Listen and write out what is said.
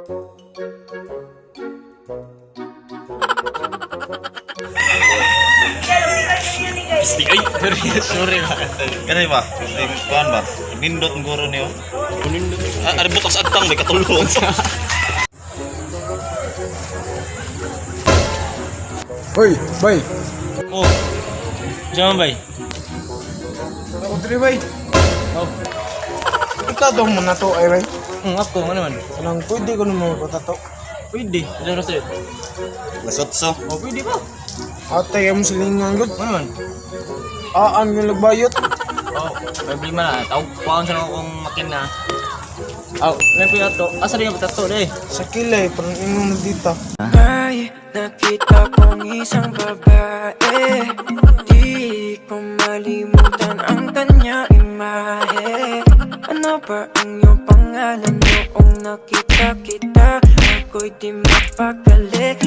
Ay, sorry ba? Kanay ba? Kuan ba? Nindot ng guro niyo. Ari butok sa agtang may katulong. Hoy, bay. Oh. Diyan bay. Ako diri bay. Oh. Ikaw daw mo na to ay bay. Ako ano man? Anong pwede ko naman patato? Pwede. Ano sa iyo? Lasotso. Oh, pwede ba? Atay ang silingan gud. Ano man? Aan yung nagbayot. Oh, problema na. Tawag paon sa akong makina. Oh, napiyo to. Asa rin yung patato deh? Sa kilay, parang imong dito. May nakita kong isang babae, di ko malimutan ang kanya imahe. Ano ba ang iyong pangalan noong nakita kita? Ako'y di mapakali.